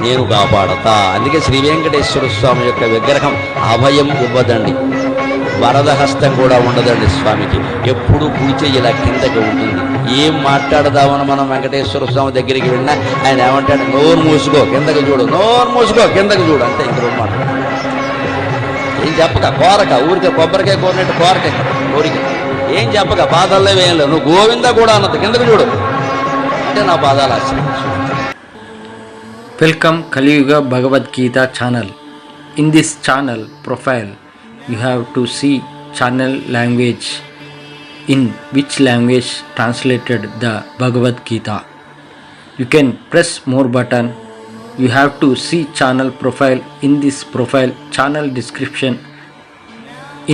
నేను కాపాడతా. అందుకే శ్రీ వెంకటేశ్వర స్వామి యొక్క విగ్రహం అభయం ఇవ్వదండి, వరద హస్తం కూడా ఉండదండి స్వామికి. ఎప్పుడూ పూజ ఇలా కిందకి ఉంటుంది. ఏం మాట్లాడదామని మనం వెంకటేశ్వర స్వామి దగ్గరికి వెళ్ళినా ఆయన ఏమంటాడు, నోరు మూసుకో కిందకి చూడు, నోరు మూసుకో కిందకి చూడు, అంతే. ఇంక మాట ఏం చెప్పక, కోరక ఊరికే కొబ్బరికాయ కోరినట్టు కోరక, కోరిక ఏం చెప్పక, పాదాల్లో ఏం లేదు, నువ్వు గోవింద కూడా అన్నది, కిందకి చూడు అంటే నా పాదాలు ఆశ్రయించు. Welcome Kaliyuga Bhagavad Gita channel. In this channel profile, you have to see channel language, in which language translated the Bhagavad Gita. You can press more button. You have to see channel profile. In this profile, channel description,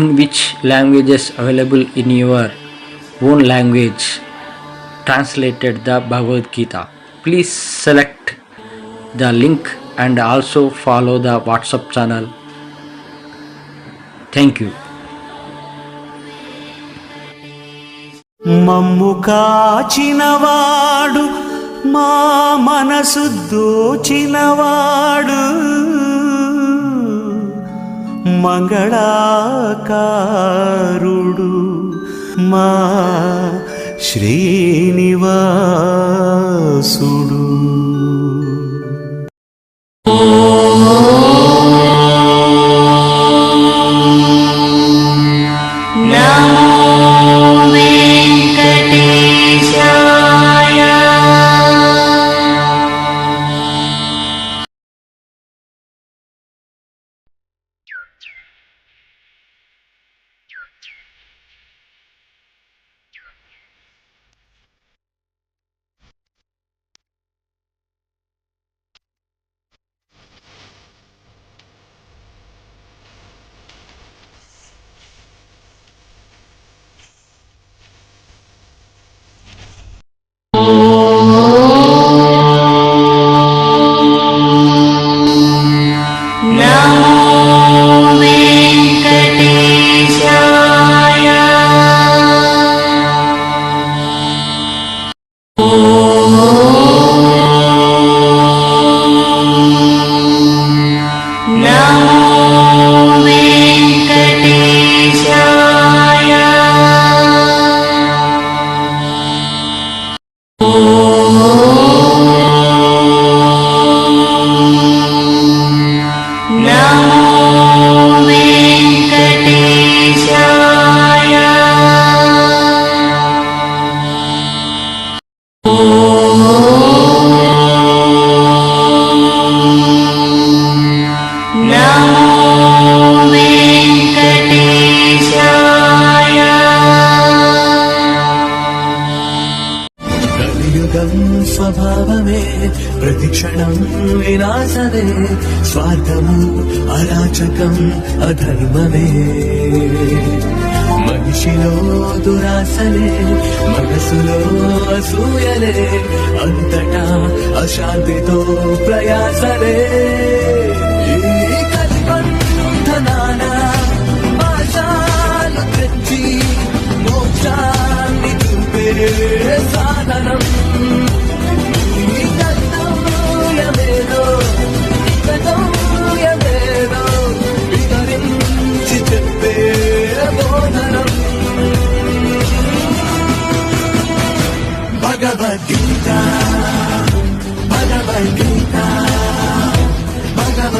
in which languages available in your own language translated the Bhagavad Gita. Please select the link and also follow the WhatsApp channel. Thank you. మమ్ము కాచినవాడు మా మనసు దోచినవాడు మంగళాకారుడు మా శ్రీనివాసుడు. స్వభావమే ప్రతిక్షణం వినాశమే, స్వార్థము అరాచకం అధర్మమే, మనిషిలో దురాశలే, మనసులో అసూయలే, అంతటా అశాంతితో ప్రయాసలే. ఈ కలిబంధనాన మాషాలు తెచ్చి మోక్షాన్ని చూపే సాధనం. వివరించి చెప్పే బోధనం భగవద్గీత, భగవద్గీత, భగవద్గీత.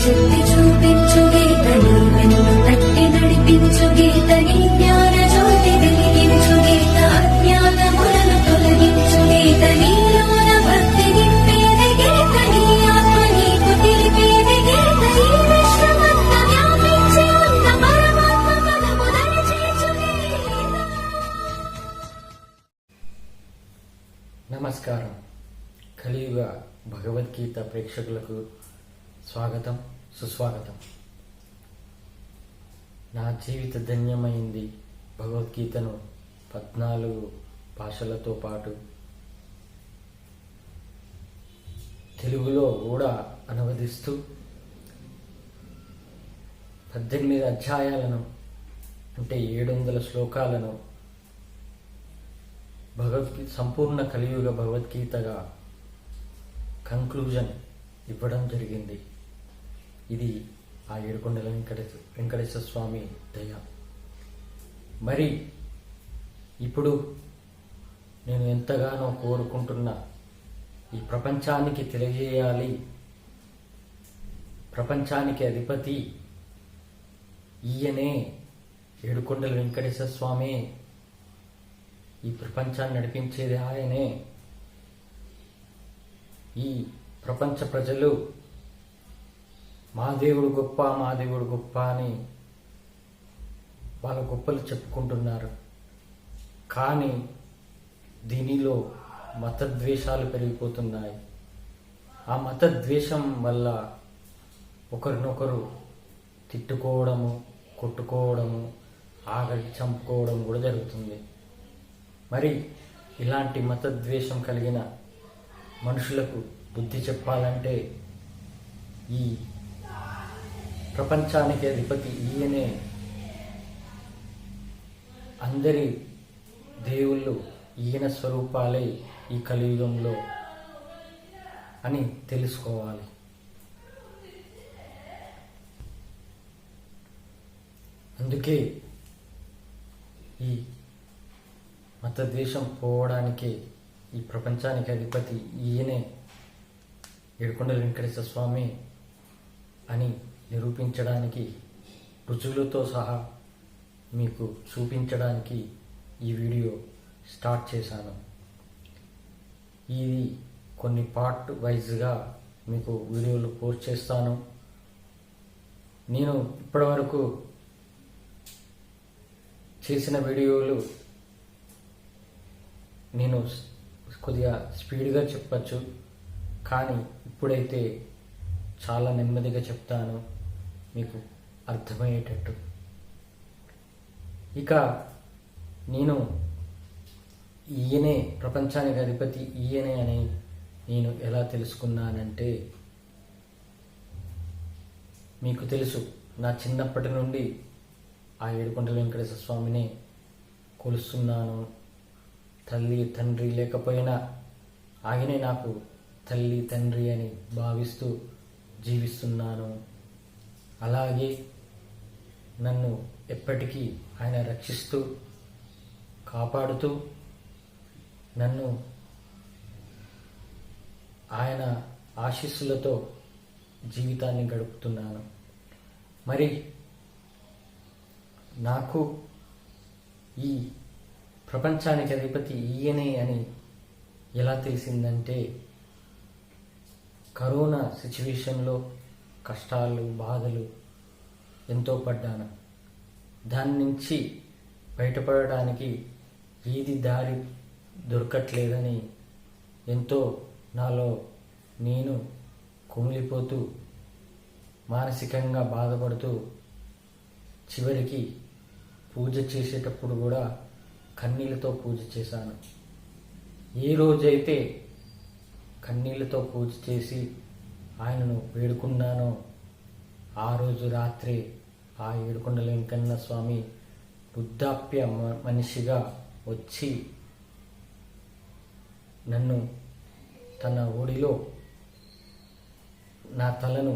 శక్తి చూపించు గీతని, వెన్ను తట్టి నడిపించు గీతని, జ్ఞాన జ్యోతి వెలిగించు గీత, అజ్ఞానములను తొలగించు గీతని, లోన భక్తి నింపేది గీతని, ఆత్మ నీకు తెలిపేది గీతని, విశ్వమంత వ్యాపించి ఉన్న పరమాత్మ పదముదని చేర్చు గీత. నమస్కారం. కలియుగ భగవద్గీత ప్రేక్షకులకు స్వాగతం, సుస్వాగతం. నా జీవిత ధన్యమైంది భగవద్గీతను 14 భాషలతో పాటు తెలుగులో కూడా అనువదిస్తూ 18 అధ్యాయాలను అంటే 700 శ్లోకాలను భగవద్గీత సంపూర్ణ కలియుగ భగవద్గీతగా కంక్లూజన్ ఇవ్వడం జరిగింది. ఇది ఆ ఏడుకొండల వెంకటేశ్వర స్వామి దయ. మరి ఇప్పుడు నేను ఎంతగానో కోరుకుంటున్న ఈ ప్రపంచానికి తెలియజేయాలి, ప్రపంచానికి అధిపతి ఈయనే, ఏడుకొండల వెంకటేశ్వర స్వామి, ఈ ప్రపంచాన్ని నడిపించేది ఆయనే. ఈ ప్రపంచ ప్రజలు మా దేవుడు గొప్ప, మా దేవుడు గొప్ప అని వాళ్ళ గొప్పలు చెప్పుకుంటున్నారు. కానీ దీనిలో మతద్వేషాలు పెరిగిపోతున్నాయి. ఆ మతద్వేషం వల్ల ఒకరినొకరు తిట్టుకోవడము, కొట్టుకోవడము, ఆగడి చంపుకోవడం కూడా జరుగుతుంది. మరి ఇలాంటి మతద్వేషం కలిగిన మనుషులకు బుద్ధి చెప్పాలంటే ఈ ప్రపంచానికి అధిపతి ఈయనే, అందరి దేవుళ్ళు ఈయన స్వరూపాలే ఈ కలియుగంలో అని తెలుసుకోవాలి. అందుకే ఈ మతద్వేషం పోవడానికి ఈ ప్రపంచానికి అధిపతి ఈయనే, ఏడుకొండల వెంకటేశ్వర స్వామి అని నిరూపించడానికి, రుజువులతో సహా మీకు చూపించడానికి ఈ వీడియో స్టార్ట్ చేశాను. ఇది కొన్ని పార్ట్ వైజ్గా మీకు వీడియోలు పోస్ట్ చేస్తాను. నేను ఇప్పటివరకు చేసిన వీడియోలు నేను కొద్దిగా స్పీడ్గా చెప్పచ్చు, కానీ ఇప్పుడైతే చాలా నెమ్మదిగా చెప్తాను మీకు అర్థమయ్యేటట్టు. ఇక నేను ఈయనే ప్రపంచానికి అధిపతి ఈయనే అని నేను ఎలా తెలుసుకున్నానంటే, మీకు తెలుసు నా చిన్నప్పటి నుండి ఆ ఏడుకొండల వెంకటేశ్వర స్వామిని కొలుస్తున్నాను. తల్లి తండ్రి లేకపోయినా ఆయనే నాకు తల్లి తండ్రి అని భావిస్తూ జీవిస్తున్నాను. అలాగే నన్ను ఎప్పటికీ ఆయన రక్షిస్తూ కాపాడుతూ నన్ను ఆయన ఆశీస్సులతో జీవితాన్ని గడుపుతున్నాను. మరి నాకు ఈ ప్రపంచానికి అధిపతి ఈయనే అని ఎలా తెలిసిందంటే, కరోనా సిచ్యువేషన్లో కష్టాలు బాధలు ఎంతో పడ్డాను. దాని నుంచి బయటపడడానికి ఏది దారి దొరకట్లేదని ఎంతో నాలో నేను కుమిలిపోతూ మానసికంగా బాధపడుతూ చివరికి పూజ చేసేటప్పుడు కూడా కన్నీళ్ళతో పూజ చేశాను. ఏ రోజైతే కన్నీళ్ళతో పూజ చేసి ఆయనను వేడుకున్నానో ఆ రోజు రాత్రి ఆ ఏడుకొండల వెంకన్న స్వామి వృద్ధాప్య మనిషిగా వచ్చి నన్ను తన ఒడిలో నా తలను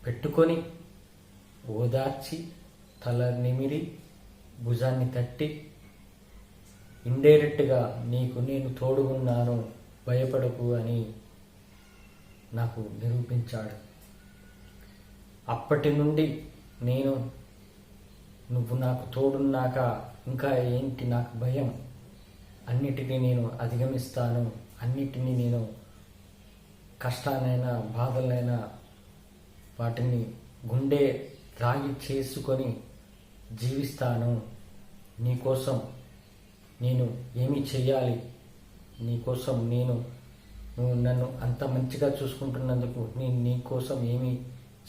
పెట్టుకొని ఓదార్చి తల నిమిరి భుజాన్ని తట్టి ఇండైరెక్ట్గా నీకు నేను తోడుగున్నాను, భయపడకు అని నాకు నిరూపించాడు. అప్పటి నుండి నేను నువ్వు నాకు తోడున్నాక ఇంకా ఏంటి నాకు భయం, అన్నిటినీ నేను అధిగమిస్తాను, అన్నిటినీ నేను కష్టాలైనా బాధలైనా వాటిని గుండె రాగి చేసుకొని జీవిస్తాను. నీకోసం నేను ఏమి చెయ్యాలి, నీకోసం నువ్వు నన్ను అంత మంచిగా చూసుకుంటున్నందుకు నేను నీకోసం ఏమి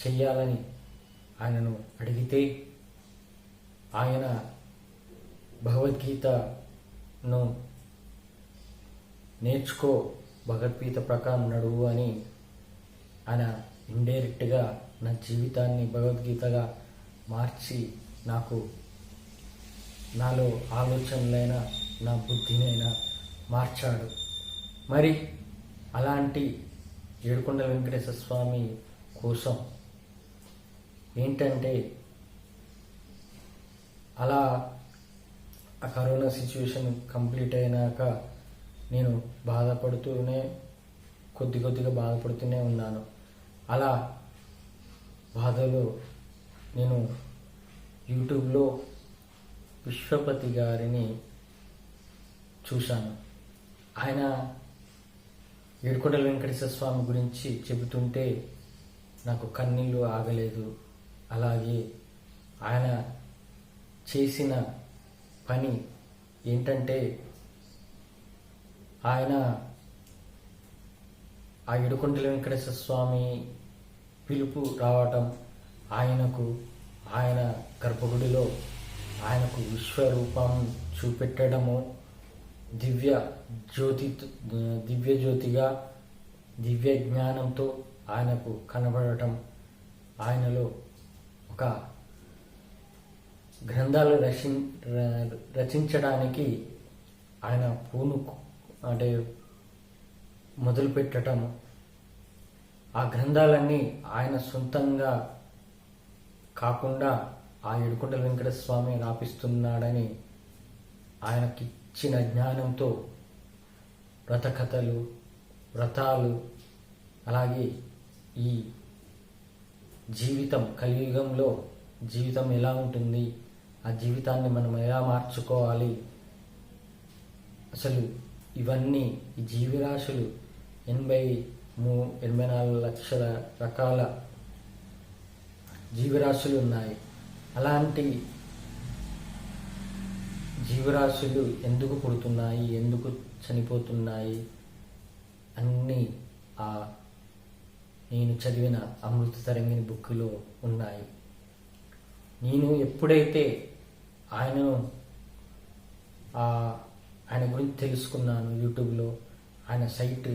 చెయ్యాలని ఆయనను అడిగితే ఆయన భగవద్గీతను నేర్చుకో, భగవద్గీత ప్రకారం నడువు అని ఆయన ఇండైరెక్ట్గా నా జీవితాన్ని భగవద్గీతగా మార్చి నాకు నాలో ఆలోచనలైనా నా బుద్ధినైనా మార్చాడు. మరి అలాంటి ఏడుకొండల వెంకటేశ్వర స్వామి కోసం ఏంటంటే అలా ఆ కరోనా సిచ్యువేషన్ కంప్లీట్ అయినాక నేను బాధపడుతూనే కొద్దిగా బాధపడుతూనే ఉన్నాను. అలా బాధలో నేను యూట్యూబ్లో విశ్వపతి గారిని చూశాను. ఆయన ఏడుకొండల వెంకటేశ్వర స్వామి గురించి చెబుతుంటే నాకు కన్నీళ్ళు ఆగలేదు. అలాగే ఆయన చేసిన పని ఏంటంటే ఆయన ఆ ఏడుకొండల వెంకటేశ్వర స్వామి పిలుపు రావటం, ఆయన గర్భగుడిలో ఆయనకు విశ్వరూపం చూపెట్టడము, దివ్య జ్యోతిగా దివ్య జ్ఞానంతో ఆయనకు కనబడటం, ఆయనలో ఒక గ్రంథాలు రచించడానికి ఆయన మొదలు పెట్టడం, ఆ గ్రంథాలన్నీ ఆయన సొంతంగా కాకుండా ఆ ఏడుకొండల వెంకటేశ్వర స్వామి రాపిస్తున్నాడని ఆయనకిచ్చిన జ్ఞానంతో వ్రతకథలు, వ్రతాలు, అలాగే ఈ జీవితం, కలియుగంలో జీవితం ఎలా ఉంటుంది, ఆ జీవితాన్ని మనం ఎలా మార్చుకోవాలి, అసలు ఇవన్నీ ఈ జీవరాశులు 84 లక్షల రకాల జీవరాశులు ఉన్నాయి. అలాంటి జీవరాశులు ఎందుకు పుడుతున్నాయి, ఎందుకు చనిపోతున్నాయి అన్నీ నేను చదివిన అమృత తరంగిణి బుక్లో ఉన్నాయి. నేను ఎప్పుడైతే ఆయన గురించి తెలుసుకున్నాను యూట్యూబ్లో, ఆయన సైట్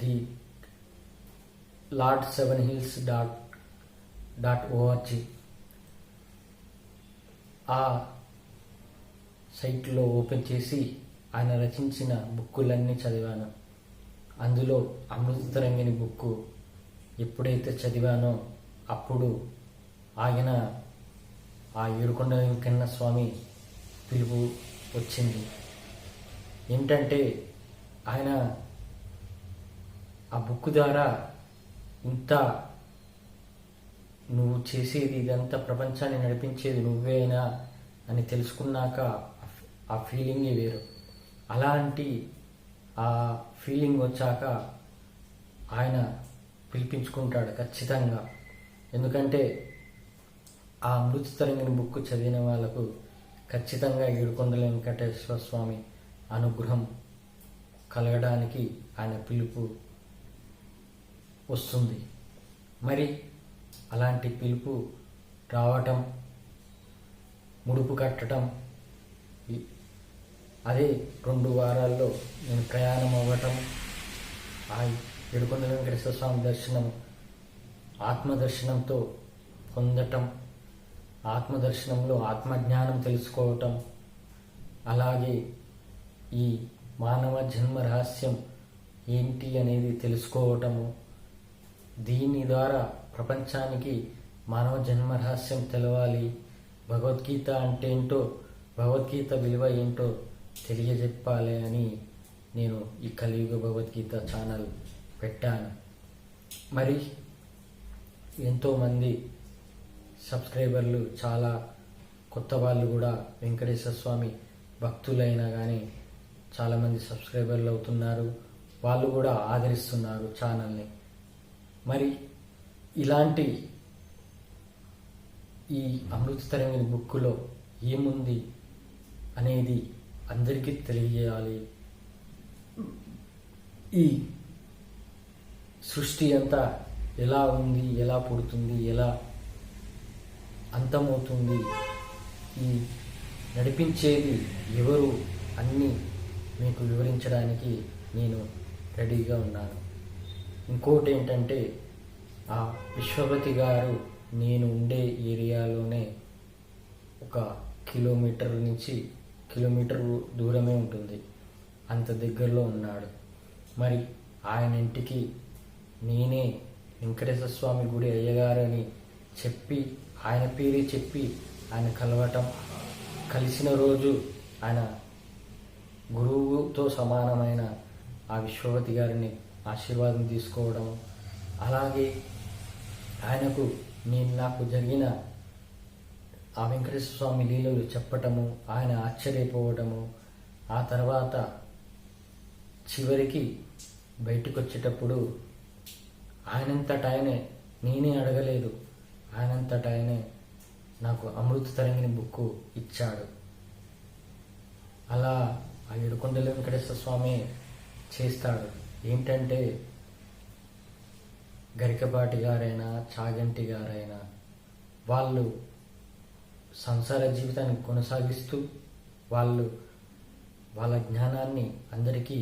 ది lord7hills.org ఆ సైట్లో ఓపెన్ చేసి ఆయన రచించిన బుక్కులన్నీ చదివాను. అందులో అమృత తరంగిణి బుక్కు ఎప్పుడైతే చదివానో అప్పుడు ఆయన ఆ ఏడుకొండల వెంకన్న స్వామి పిలుపు వచ్చింది. ఏంటంటే ఆయన ఆ బుక్ ద్వారా ఇంత నువ్వు చేసేది ఇదంతా ప్రపంచాన్ని నడిపించేది నువ్వేనా అని తెలుసుకున్నాక ఆ ఫీలింగే వేరు. అలాంటి ఆ ఫీలింగ్ వచ్చాక ఆయన పిలిపించుకుంటాడు ఖచ్చితంగా. ఎందుకంటే ఆ అమృత తరంగిణి బుక్ చదివిన వాళ్ళకు ఖచ్చితంగా ఏడుకొండల వెంకటేశ్వర స్వామి అనుగ్రహం కలగడానికి ఆయన పిలుపు వస్తుంది. మరి అలాంటి పిలుపు రావటం, ముడుపు కట్టడం, అదే 2 వారాల్లో నేను ప్రయాణం అవ్వటం, ఆ ఏడుకొండల వెంకటేశ్వర స్వామి దర్శనం ఆత్మదర్శనంతో పొందటం, ఆత్మదర్శనంలో ఆత్మజ్ఞానం తెలుసుకోవటం, అలాగే ఈ మానవ జన్మ రహస్యం ఏంటి అనేది తెలుసుకోవటము, దీని ద్వారా ప్రపంచానికి మానవ జన్మ రహస్యం తెలవాలి, భగవద్గీత అంటే ఏంటో, భగవద్గీత విలువ ఏంటో తెలియజెప్పాలి అని నేను ఈ కలియుగ భగవద్గీత ఛానల్ పెట్టాను. మరి ఎంతోమంది సబ్స్క్రైబర్లు, చాలా కొత్త వాళ్ళు కూడా వెంకటేశ్వర స్వామి భక్తులైనా కానీ చాలామంది సబ్స్క్రైబర్లు అవుతున్నారు. వాళ్ళు కూడా ఆదరిస్తున్నారు ఛానల్ని. మరి ఇలాంటి ఈ అమృత తరంగిణి బుక్కులో ఏముంది అనేది అందరికీ తెలియజేయాలి. ఈ సృష్టి అంతా ఎలా ఉంది, ఎలా పుడుతుంది, ఎలా అంతమవుతుంది, ఈ నడిపించేది ఎవరు అన్నీ మీకు వివరించడానికి నేను రెడీగా ఉన్నాను. ఇంకోటి ఏంటంటే ఆ విశ్వపతి గారు నేను ఉండే ఏరియాలోనే 1 కిలోమీటర్ నుంచి కిలోమీటర్ దూరమే ఉంటుంది. అంత దగ్గరలో ఉన్నాడు. మరి ఆయన ఇంటికి నేనే వెంకటేశ్వర స్వామి గుడి అయ్యగారు అని చెప్పి ఆయన పేరే చెప్పి ఆయన కలవటం, కలిసిన రోజు ఆయన గురువుతో సమానమైన ఆ విశ్వవతి గారిని ఆశీర్వాదం తీసుకోవడం, అలాగే ఆయనకు నాకు జరిగిన ఆ వెంకటేశ్వర స్వామి లీలలు చెప్పటము, ఆయన ఆశ్చర్యపోవడము, ఆ తర్వాత చివరికి బయటకు వచ్చేటప్పుడు ఆయనంతట ఆయనే, నేనే అడగలేదు, ఆయనంతట ఆయనే నాకు అమృత తరంగిణి బుక్కు ఇచ్చాడు. అలా ఆ ఏడుకొండల వెంకటేశ్వర స్వామి చేస్తాడు. ఏంటంటే గరికపాటి గారైనా చాగంటి గారైనా వాళ్ళు సంసార జీవితాన్ని కొనసాగిస్తూ వాళ్ళ జ్ఞానాన్ని అందరికీ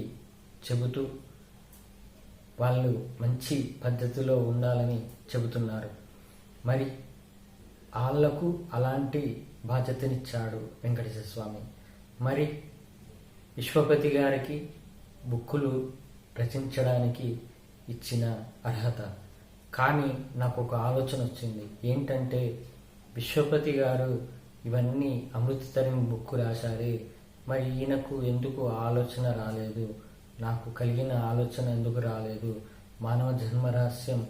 చెబుతూ వాళ్ళు మంచి పద్ధతిలో ఉండాలని చెబుతున్నారు. మరి వాళ్ళకు అలాంటి బాధ్యతనిచ్చాడు వెంకటేశ్వర స్వామి. మరి విశ్వపతి గారికి బుక్కులు రచించడానికి ఇచ్చిన అర్హత. కానీ నాకు ఒక ఆలోచన వచ్చింది. ఏంటంటే విశ్వపతి గారు ఇవన్నీ అమృతతరం బుక్కు రాశారే, మరి ఈయనకు ఎందుకు ఆలోచన రాలేదు, నాకు కలిగిన ఆలోచన ఎందుకు రాలేదు, మానవ జన్మరహస్యం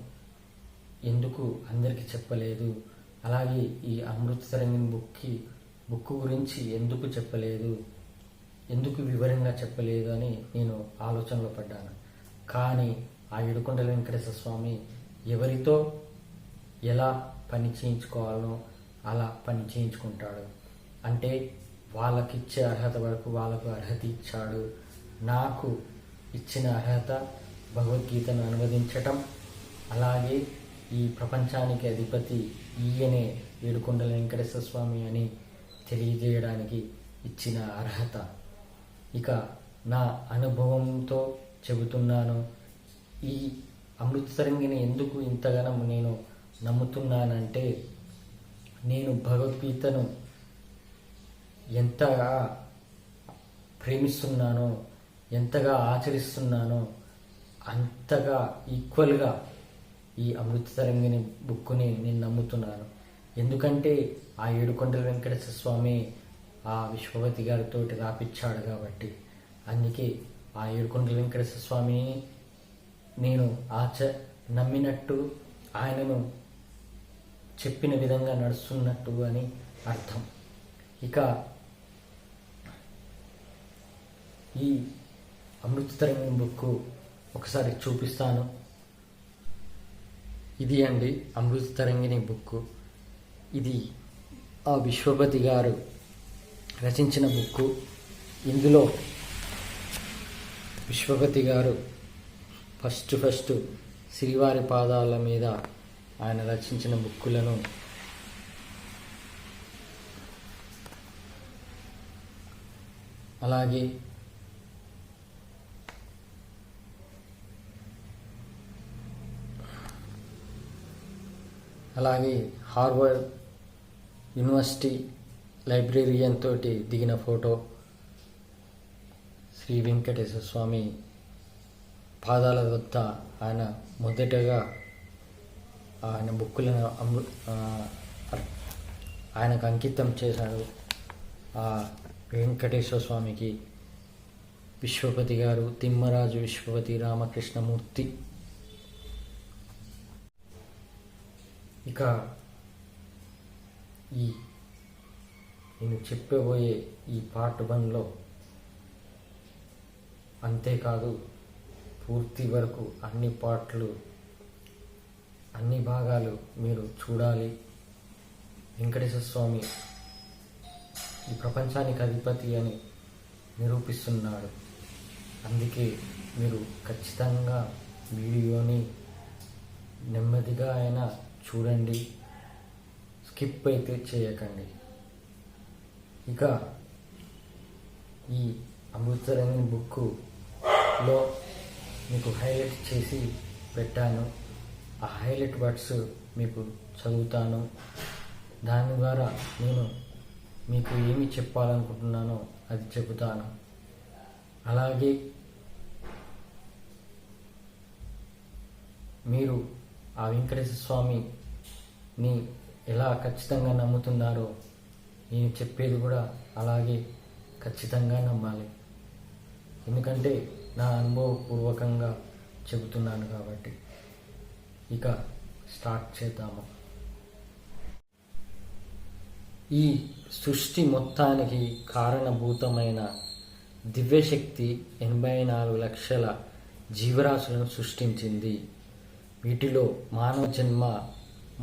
ఎందుకు అందరికీ చెప్పలేదు, అలాగే ఈ అమృతతరంగిణి బుక్కు గురించి ఎందుకు చెప్పలేదు, ఎందుకు వివరంగా చెప్పలేదు అని నేను ఆలోచనలో పడ్డాను. కానీ ఆ ఏడుకొండల వెంకటేశ్వర స్వామి ఎవరితో ఎలా పని చేయించుకోవాలో అలా పని చేయించుకుంటాడు. అంటే వాళ్ళకిచ్చే అర్హత వరకు వాళ్ళకు అర్హత ఇచ్చాడు. నాకు ఇచ్చిన అర్హత భగవద్గీతను అనువదించటం, అలాగే ఈ ప్రపంచానికి అధిపతి ఈయనే ఏడుకొండల వెంకటేశ్వర స్వామి అని తెలియజేయడానికి ఇచ్చిన అర్హత. ఇక నా అనుభవంతో చెబుతున్నాను. ఈ అమృతతరంగిని ఎందుకు ఇంతగానో నేను నమ్ముతున్నానంటే, నేను భగవద్గీతను ఎంతగా ప్రేమిస్తున్నానో, ఎంతగా ఆచరిస్తున్నానో అంతగా ఈక్వల్గా ఈ అమృతతరంగిణి బుక్కుని నేను నమ్ముతున్నాను. ఎందుకంటే ఆ ఏడుకొండల వెంకటేశ్వర స్వామి ఆ విశ్వవతి గారితో రాపిచ్చాడు కాబట్టి. అందుకే ఆ ఏడుకొండల వెంకటేశ్వర స్వామిని నేను నమ్మినట్టు, ఆయనను చెప్పిన విధంగా నడుస్తున్నట్టు అని అర్థం. ఇక ఈ అమృతతరంగిణి బుక్కు ఒకసారి చూపిస్తాను. ఇది అండి అమృతతరంగిణి బుక్కు. ఇది ఆ విశ్వపతి గారు రచించిన బుక్కు. ఇందులో విశ్వపతి గారు ఫస్ట్ శ్రీవారి పాదాల మీద ఆయన రచించిన బుక్కులను అలాగే హార్వర్డ్ యూనివర్సిటీ లైబ్రేరియన్ తోటి దిగిన ఫోటో, శ్రీ వెంకటేశ్వర స్వామి పాదాల వద్ద ఆయన మొదటగా ఆయన బుక్కులను ఆయనకు అంకితం చేశాడు. ఆ వెంకటేశ్వర స్వామికి విశ్వపతి గారు తిమ్మరాజు విశ్వపతి రామకృష్ణమూర్తి. ఇక నేను చెప్పబోయే ఈ పార్ట్ 1లో అంతేకాదు, పూర్తి వరకు అన్ని పార్ట్లు, అన్ని భాగాలు మీరు చూడాలి. వెంకటేశ్వర స్వామి ఈ ప్రపంచానికి అధిపతి అని నిరూపిస్తున్నాడు. అందుకే మీరు ఖచ్చితంగా వీడియోని నెమ్మదిగా అయినా చూడండి, స్కిప్ అయితే చేయకండి. ఇక ఈ అమృతరంగిణి బుక్కులో మీకు హైలైట్ చేసి పెట్టాను. ఆ హైలైట్ వర్డ్స్ మీకు చదువుతాను. దాని ద్వారా నేను మీకు ఏమి చెప్పాలనుకుంటున్నానో అది చెబుతాను. అలాగే మీరు ఆ వెంకటేశ్వర స్వామిని ఎలా ఖచ్చితంగా నమ్ముతున్నారో నేను చెప్పేది కూడా అలాగే ఖచ్చితంగా నమ్మాలి. ఎందుకంటే నా అనుభవపూర్వకంగా చెబుతున్నాను కాబట్టి. ఇక స్టార్ట్ చేద్దాము. ఈ సృష్టి మొత్తానికి కారణభూతమైన దివ్యశక్తి 84 లక్షల జీవరాశులను సృష్టించింది. వీటిలో మానవ జన్మ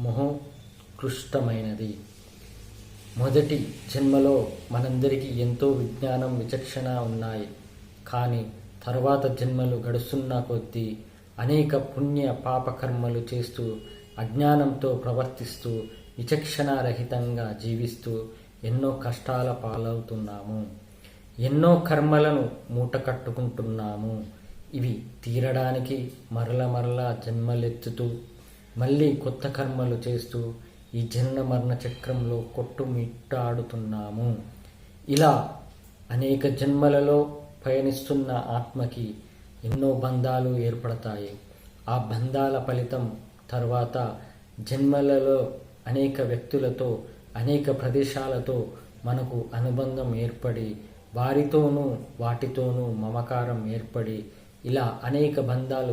మహోత్కృష్టమైనది. మొదటి జన్మలో మనందరికీ ఎంతో విజ్ఞానం, విచక్షణ ఉన్నాయి. కానీ తర్వాత జన్మలు గడుస్తున్న కొద్దీ అనేక పుణ్య పాపకర్మలు చేస్తూ, అజ్ఞానంతో ప్రవర్తిస్తూ, విచక్షణారహితంగా జీవిస్తూ ఎన్నో కష్టాల పాలవుతున్నాము. ఎన్నో కర్మలను మూటకట్టుకుంటున్నాము. ఇవి తీరడానికి మరల జన్మలెత్తుతూ మళ్ళీ కొత్త కర్మలు చేస్తూ ఈ జన్మ మరణ చక్రంలో కొట్టుమిట్టాడుతున్నాము. ఇలా అనేక జన్మలలో పయనిస్తున్న ఆత్మకి ఎన్నో బంధాలు ఏర్పడతాయి. ఆ బంధాల ఫలితం తర్వాత జన్మలలో అనేక వ్యక్తులతో, అనేక ప్రదేశాలతో మనకు అనుబంధం ఏర్పడి, వారితోనూ వాటితోనూ మమకారం ఏర్పడి, ఇలా అనేక బంధాలు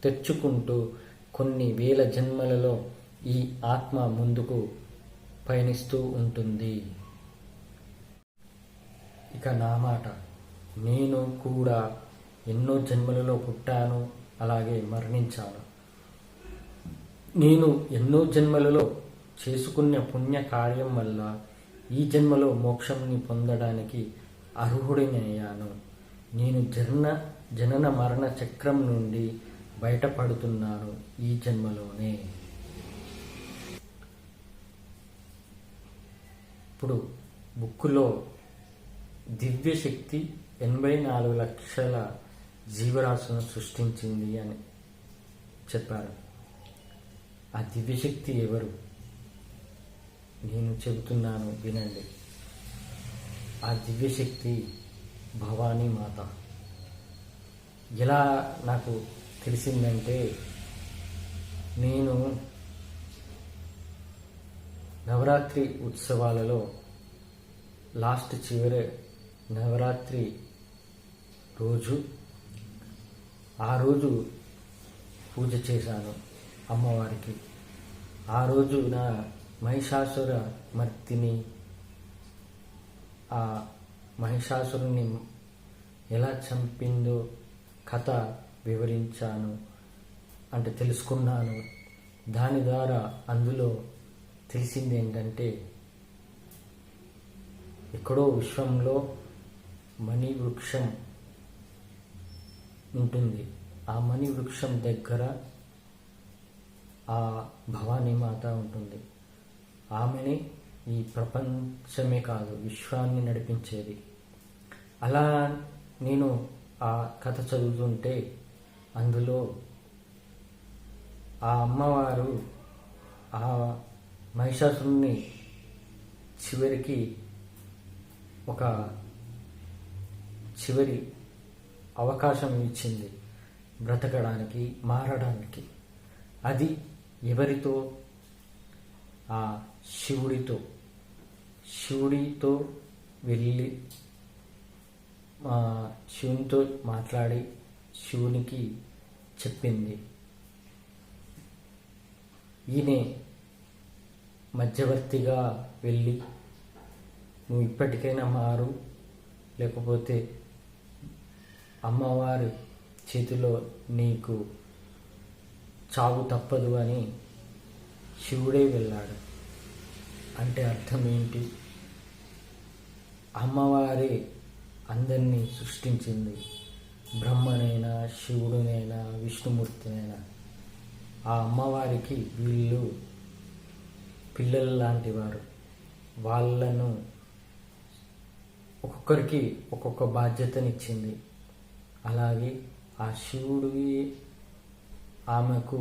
తెచ్చుకుంటూ కొన్ని వేల జన్మలలో ఈ ఆత్మ ముందుకు పయనిస్తూ ఉంటుంది. ఇక నా మాట, నేను కూడా ఎన్నో జన్మలలో పుట్టాను, అలాగే మరణించాను. నేను ఎన్నో జన్మలలో చేసుకున్న పుణ్య కార్యం వల్ల ఈ జన్మలో మోక్షంని పొందడానికి అర్హుడినయ్యాను. నేను జనన మరణ చక్రం నుండి బయటపడుతున్నాను ఈ జన్మలోనే. ఇప్పుడు బుక్కులో దివ్యశక్తి 84 లక్షల జీవరాశులను సృష్టించింది అని చెప్పారు. ఆ దివ్యశక్తి ఎవరు? నేను చెబుతున్నాను, వినండి. ఆ దివ్యశక్తి భవానీ మాత. ఎలా నాకు తెలిసిందంటే, నేను నవరాత్రి ఉత్సవాలలో చివరి నవరాత్రి రోజు ఆ రోజు పూజ చేశాను అమ్మవారికి. ఆ రోజు నా మహిషాసుర మర్దిని, ఆ మహిషాసురుని ఎలా చంపిందో కథ వివరించాను, అంటే తెలుసుకున్నాను. దాని ద్వారా అందులో తెలిసింది ఏంటంటే, ఎక్కడో విశ్వంలో మణి వృక్షం ఉంటుంది. ఆ మణి వృక్షం దగ్గర ఆ భవానీ మాత ఉంటుంది. ఆమెని ఈ ప్రపంచమే కాదు, విశ్వాన్ని నడిపించేది. అలా నేను ఆ కథ చదువుతుంటే అందులో ఆ అమ్మవారు ఆ మహిషాసురుని చివరికి ఒక చివరి అవకాశం ఇచ్చింది బ్రతకడానికి, మారడానికి. అది ఎవరితో? ఆ శివుడితో వెళ్ళి శివునితో మాట్లాడి శివునికి చెప్పింది. ఈయనే మధ్యవర్తిగా వెళ్ళి, నువ్వు ఇప్పటికైనా మారు, లేకపోతే అమ్మవారి చేతిలో నీకు చావు తప్పదు అని శివుడే వెళ్ళాడు. అంటే అర్థం ఏంటి? అమ్మవారే అందరినీ సృష్టించింది. బ్రహ్మనైనా, శివుడునైనా, విష్ణుమూర్తినైనా ఆ అమ్మవారికి వీళ్ళు పిల్లలు లాంటి వారు. వాళ్ళను ఒక్కొక్కరికి ఒక్కొక్క బాధ్యతనిచ్చింది. అలాగే ఆ శివుడు ఆమెకు,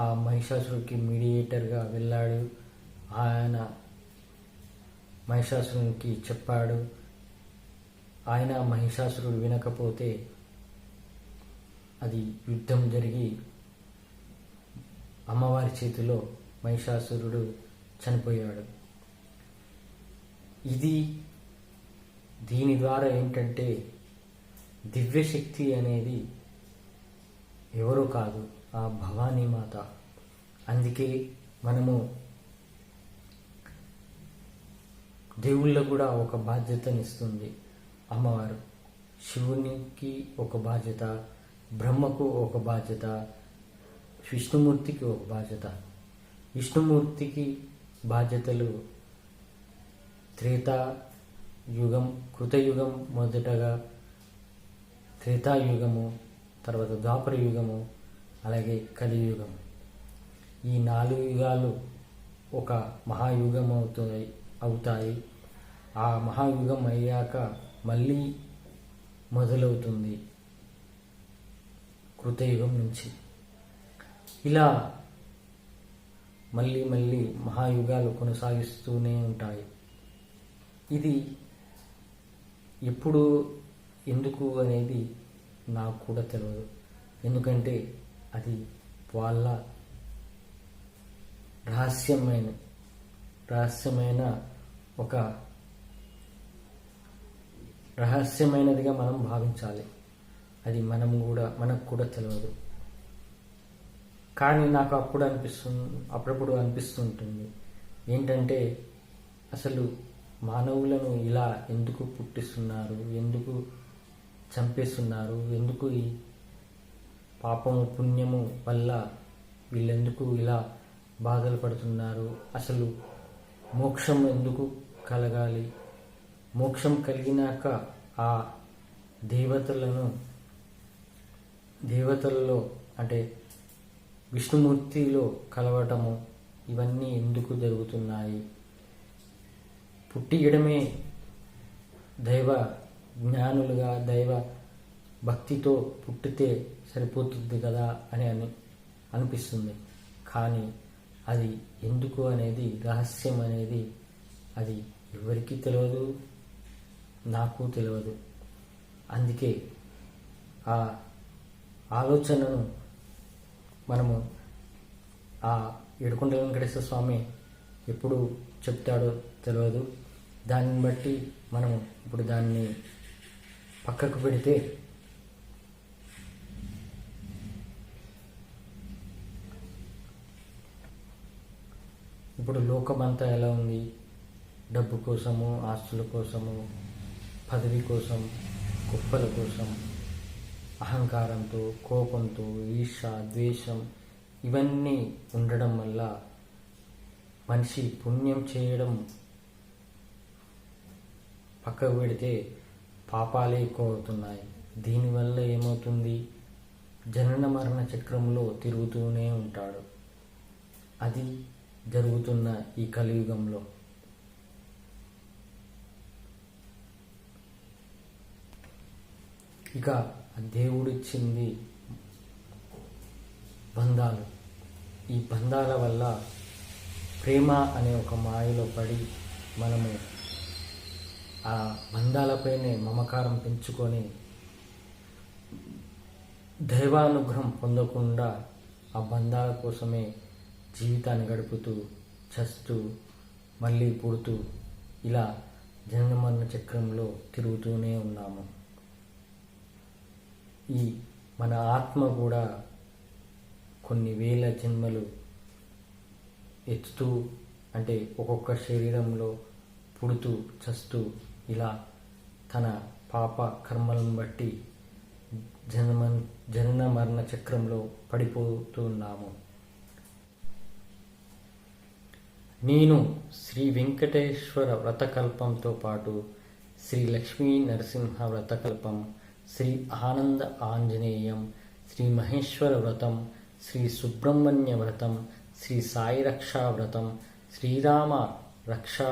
ఆ మహిషాసురుడికి మీడియేటర్గా వెళ్ళాడు. ఆయన మహిషాసురునికి చెప్పాడు, ఆయన మహిషాసురుడు వినకపోతే అది యుద్ధం జరిగి అమ్మవారి చేతిలో మహిషాసురుడు చనిపోయాడు. దీని ద్వారా ఏంటంటే దివ్యశక్తి అనేది ఎవరో కాదు, ఆ భవానీ మాత. అందుకే మనము దేవుళ్ళకు కూడా ఒక బాధ్యతనిస్తుంది అమ్మవారు. శివునికి ఒక బాధ్యత, బ్రహ్మకు ఒక బాధ్యత, విష్ణుమూర్తికి ఒక బాధ్యత. విష్ణుమూర్తికి బాధ్యతలు త్రేతాయుగం, కృతయుగం, మొదటగా త్రేతాయుగము, తర్వాత ద్వాపర యుగము, అలాగే కలియుగం. ఈ 4 యుగాలు ఒక మహాయుగం అవుతాయి. ఆ మహాయుగం అయ్యాక మళ్ళీ మొదలవుతుంది కృతయుగం నుంచి. ఇలా మళ్ళీ మళ్ళీ మహాయుగాలు కొనసాగిస్తూనే ఉంటాయి. ఇది ఎప్పుడు ఎందుకు అనేది నాకు కూడా తెలియదు. ఎందుకంటే అది వాళ్ళ రహస్యమైనదిగా మనం భావించాలి. అది మనకు కూడా తెలియదు. కానీ నాకు అప్పుడప్పుడు అనిపిస్తుంటుంది ఏంటంటే అసలు మానవులను ఇలా ఎందుకు పుట్టిస్తున్నారు, ఎందుకు చంపేస్తున్నారు, ఎందుకు ఈ పాపము పుణ్యము వల్ల వీళ్ళెందుకు ఇలా బాధలు పడుతున్నారు, అసలు మోక్షం ఎందుకు కలగాలి, మోక్షం కలిగినాక ఆ దేవతలలో అంటే విష్ణుమూర్తిలో కలవటము ఇవన్నీ ఎందుకు జరుగుతున్నాయి, పుట్టియడమే దైవ జ్ఞానులుగా దైవ భక్తితో పుట్టితే సరిపోతుంది కదా అని అనిపిస్తుంది. కానీ అది ఎందుకు అనేది రహస్యం అనేది అది ఎవరికీ తెలియదు, నాకు తెలియదు. అందుకే ఆ ఆలోచనను మనము ఆ ఏడుకొండల వెంకటేశ్వర స్వామి ఎప్పుడు చెప్తాడో తెలియదు. దాన్ని బట్టి మనము ఇప్పుడు దాన్ని పక్కకు పెడితే ఇప్పుడు లోకమంతా ఎలా ఉంది, డబ్బు కోసము, ఆస్తుల కోసము, పదవి కోసం, గొప్పల కోసం, అహంకారంతో, కోపంతో, ఈర్ష, ద్వేషం ఇవన్నీ ఉండడం వల్ల మనిషి పుణ్యం చేయడం పక్కకు పెడితే పాపాలే ఎక్కువ అవుతున్నాయి. దీనివల్ల ఏమవుతుంది, జనన మరణ చక్రంలో తిరుగుతూనే ఉంటాడు. అది జరుగుతున్న ఈ కలియుగంలో. ఇక దేవుడిచ్చింది బంధాలు. ఈ బంధాల వల్ల ప్రేమ అనే ఒక మాయలో పడి మనము ఆ బంధాలపైనే మమకారం పెంచుకొని దైవానుగ్రహం పొందకుండా ఆ బంధాల కోసమే జీవితాన్ని గడుపుతూ చస్తూ మళ్ళీ పుడుతూ ఇలా జనన మరణ చక్రంలో తిరుగుతూనే ఉన్నాము. ఈ మన ఆత్మ కూడా కొన్ని వేల జన్మలు ఎత్తుతూ అంటే ఒక్కొక్క శరీరంలో పుడుతూ చస్తూ ఇలా తన పాప కర్మలను బట్టి జనన మరణ చక్రంలో పడిపోతున్నాము. నేను శ్రీ వెంకటేశ్వర వ్రతకల్పంతో పాటు శ్రీ లక్ష్మీ నరసింహ వ్రతకల్పం, శ్రీ ఆనంద ఆంజనేయం, శ్రీ మహేశ్వర వ్రతం, శ్రీ సుబ్రహ్మణ్య వ్రతం, శ్రీ సాయి రక్షా వ్రతం, శ్రీరామ రక్షా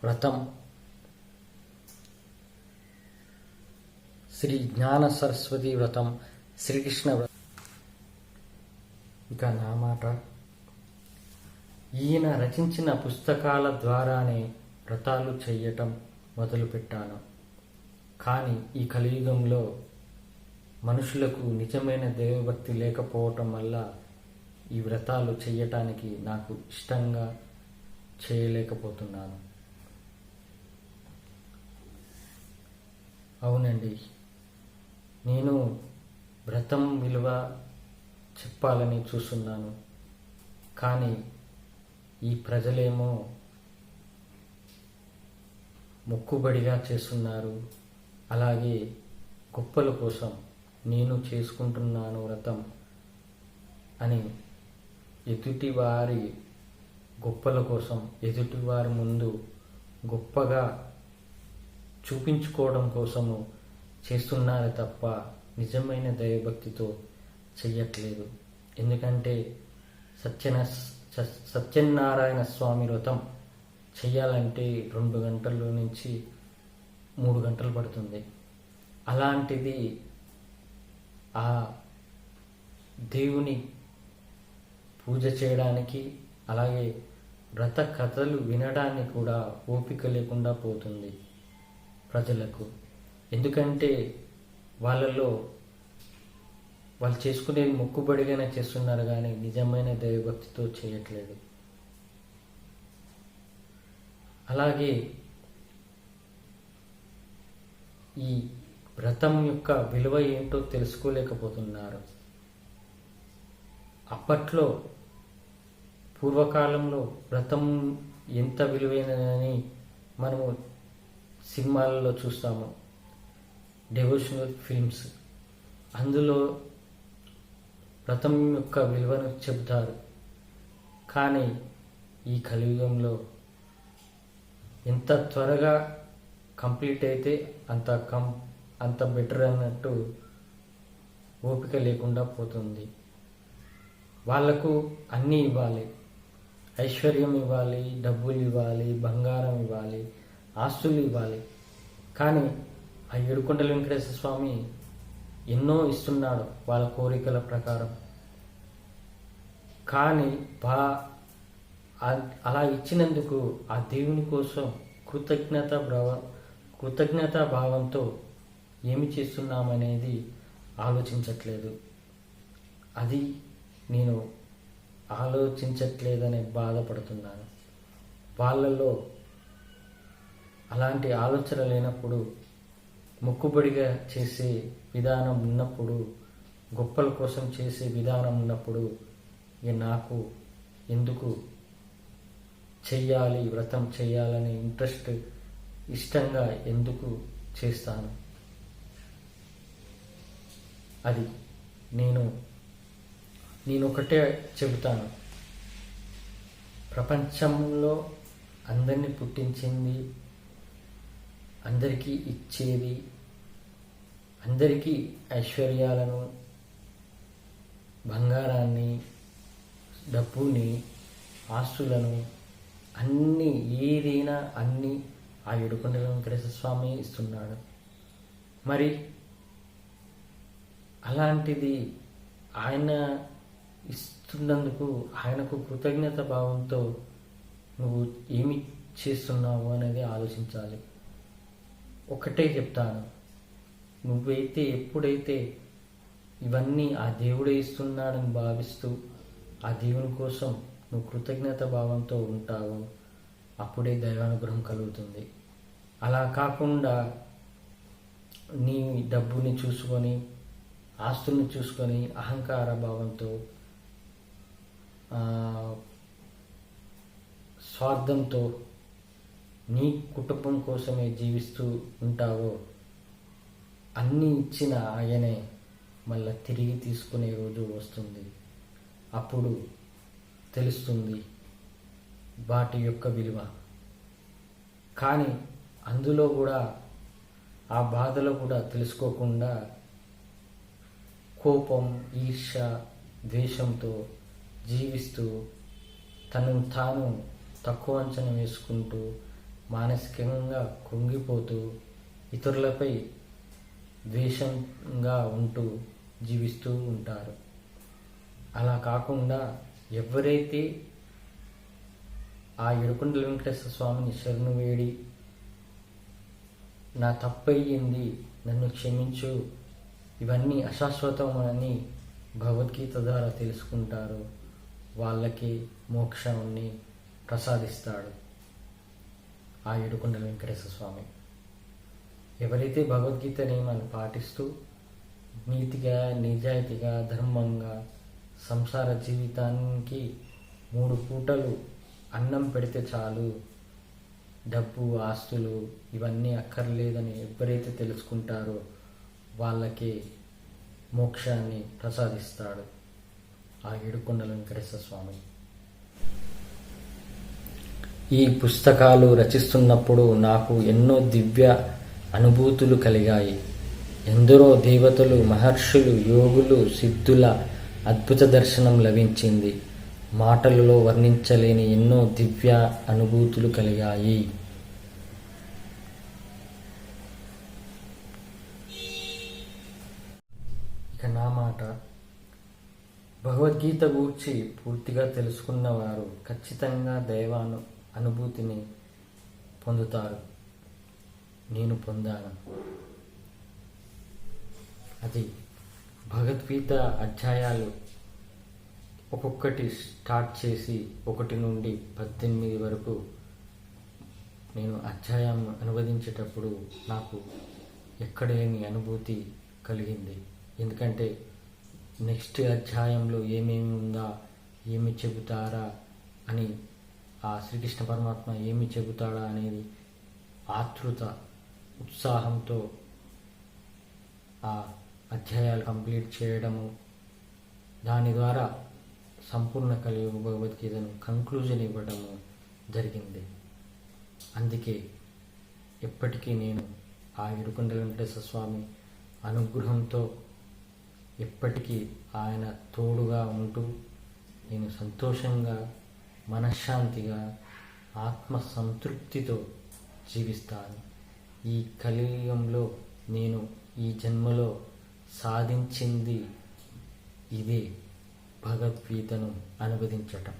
వ్రతం, శ్రీ జ్ఞాన సరస్వతి వ్రతం, శ్రీకృష్ణ వ్రతం. ఇక నా మాట, ఈయన రచించిన పుస్తకాల ద్వారానే వ్రతాలు చేయటం మొదలుపెట్టాను. కానీ ఈ కలియుగంలో మనుషులకు నిజమైన దైవభక్తి లేకపోవటం వల్ల ఈ వ్రతాలు చేయటానికి నాకు ఇష్టంగా చేయలేకపోతున్నాను. అవునండి, నేను వ్రతం విలువ చెప్పాలని చూస్తున్నాను. కానీ ఈ ప్రజలేమో మొక్కుబడిగా చేస్తున్నారు. అలాగే గొప్పల కోసం నేను చేసుకుంటున్నాను వ్రతం అని ఎదుటివారి గొప్పల కోసం ఎదుటివారి ముందు గొప్పగా చూపించుకోవడం కోసము చేస్తున్నారు తప్ప నిజమైన దైవభక్తితో చెయ్యట్లేదు. ఎందుకంటే సత్యనారాయణ స్వామి వ్రతం చెయ్యాలంటే 2 గంటల నుంచి 3 గంటలు పడుతుంది. అలాంటిది ఆ దేవుని పూజ చేయడానికి అలాగే వ్రత కథలు వినడానికి కూడా ఓపిక లేకుండా పోతుంది ప్రజలకు. ఎందుకంటే వాళ్ళు చేసుకునేది మొక్కుబడిగానే చేస్తున్నారు కానీ నిజమైన దైవభక్తితో చేయట్లేదు. అలాగే ఈ వ్రతం యొక్క విలువ ఏంటో తెలుసుకోలేకపోతున్నారు. అప్పట్లో పూర్వకాలంలో వ్రతం ఎంత విలువైనదని మనము సినిమాలలో చూస్తాము, డివోషనల్ ఫిల్మ్స్. అందులో వ్రతం యొక్క విలువను చెబుతారు. కానీ ఈ కలియుగంలో ఎంత త్వరగా కంప్లీట్ అయితే అంత బెటర్ అన్నట్టు ఓపిక లేకుండా పోతుంది. వాళ్లకు అన్నీ ఇవ్వాలి, ఐశ్వర్యం ఇవ్వాలి, డబ్బులు ఇవ్వాలి, బంగారం ఇవ్వాలి, ఆస్తులు ఇవ్వాలి. కానీ ఆ ఏడుకొండల వెంకటేశ్వర స్వామి ఎన్నో ఇస్తున్నాడు వాళ్ళ కోరికల ప్రకారం. కానీ అలా ఇచ్చినందుకు ఆ దేవుని కోసం కృతజ్ఞతా భావంతో ఏమి చేస్తున్నామనేది ఆలోచించట్లేదు. అది నేను ఆలోచించట్లేదనే బాధపడుతున్నాను. వాళ్ళలో అలాంటి ఆలోచన లేనప్పుడు, మొక్కుబడిగా చేసే విధానం ఉన్నప్పుడు, గొప్పల కోసం చేసే విధానం ఉన్నప్పుడు నాకు ఎందుకు చెయ్యాలి, వ్రతం చెయ్యాలని ఇష్టంగా ఎందుకు చేస్తాను? అది నేను ఒకటే చెబుతాను. ప్రపంచంలో అందరినీ పుట్టించింది, అందరికీ ఇచ్చేది, అందరికీ ఐశ్వర్యాలను, బంగారాన్ని, డబ్బుని, ఆస్తులను అన్నీ ఏదైనా అన్నీ ఆ ఏడుకొండల వెంకటేశ్వర స్వామి ఇస్తున్నాడు. మరి అలాంటిది ఆయన ఇస్తున్నందుకు ఆయనకు కృతజ్ఞత భావంతో నువ్వు ఏమి చేస్తున్నావు అనేది ఆలోచించాలి. ఒకటే చెప్తాను, నువ్వైతే ఎప్పుడైతే ఇవన్నీ ఆ దేవుడే ఇస్తున్నాడని భావిస్తూ ఆ దేవుని కోసం నువ్వు కృతజ్ఞత భావంతో ఉంటావు, అప్పుడే దైవానుగ్రహం కలుగుతుంది. అలా కాకుండా నీ డబ్బుని చూసుకొని, ఆస్తుల్ని చూసుకొని అహంకార భావంతో, స్వార్థంతో నీ కుటుంబం కోసమే జీవిస్తూ ఉంటావో, అన్నీ ఇచ్చిన ఆయనే మళ్ళీ తిరిగి తీసుకునే రోజు వస్తుంది. అప్పుడు తెలుస్తుంది వాటి యొక్క విలువ. కానీ అందులో కూడా ఆ బాధలో కూడా తెలుసుకోకుండా కోపం, ఈర్ష్య, ద్వేషంతో జీవిస్తూ తనను తాను తక్కువ అంచనా వేసుకుంటూ మానసికంగా కృంగిపోతూ ఇతరులపై ద్వేషంగా ఉంటూ జీవిస్తూ ఉంటారు. అలా కాకుండా ఎవరైతే ఆ ఏడుకొండల వెంకటేశ్వర స్వామిని శరణు వేడి నా తప్పయ్యింది, నన్ను క్షమించు, ఇవన్నీ అశాశ్వతమని భగవద్గీత ద్వారా తెలుసుకుంటారో వాళ్ళకి మోక్షాన్ని ప్రసాదిస్తాడు ఆ ఏడుకొండల వెంకటేశ్వర స్వామి. ఎవరైతే భగవద్గీత నియమాన్ని పాటిస్తూ నీతిగా, నిజాయితీగా, ధర్మంగా సంసార జీవితానికి 3 పూటలు అన్నం పెడితే చాలు, డబ్బు, ఆస్తులు ఇవన్నీ అక్కర్లేదని ఎవరైతే తెలుసుకుంటారో వాళ్ళకి మోక్షాన్ని ప్రసాదిస్తాడు ఆ ఏడుకొండల వెంకటేశ్వర స్వామి. ఈ పుస్తకాలు రచిస్తున్నప్పుడు నాకు ఎన్నో దివ్య అనుభూతులు కలిగాయి. ఎందరో దేవతలు, మహర్షులు, యోగులు, సిద్ధుల అద్భుత దర్శనం లభించింది. మాటలలో వర్ణించలేని ఎన్నో దివ్య అనుభూతులు కలిగాయి. ఇక నా మాట, భగవద్గీత గూర్చి పూర్తిగా తెలుసుకున్నవారు ఖచ్చితంగా దైవ అనుభూతిని పొందుతారు. నేను పొందాను. అది భగవద్గీత అధ్యాయాలు ఒక్కొక్కటి స్టార్ట్ చేసి 1 నుండి 18 వరకు నేను అధ్యాయం అనువదించేటప్పుడు నాకు ఎక్కడలేని అనుభూతి కలిగింది. ఎందుకంటే నెక్స్ట్ అధ్యాయంలో ఏమేమి ఉందా, ఏమి చెబుతారా అని, ఆ శ్రీకృష్ణ పరమాత్మ ఏమి చెబుతాడా అనేది ఆతృత, ఉత్సాహంతో ఆ అధ్యాయాలు కంప్లీట్ చేయడము, దాని ద్వారా సంపూర్ణ కలియుగ భగవద్గీతను కంక్లూజన్ ఇవ్వడము జరిగింది. అందుకే ఎప్పటికీ నేను ఆ ఏడుకొండల వెంకటేశ్వర స్వామి అనుగ్రహంతో ఎప్పటికీ ఆయన తోడుగా ఉంటూ నేను సంతోషంగా, మనశ్శాంతిగా, ఆత్మ సంతృప్తితో జీవిస్తాను. ఈ కలియుగంలో నేను ఈ జన్మలో సాధించింది ఇదే, భగవద్గీతను అనువదించటం.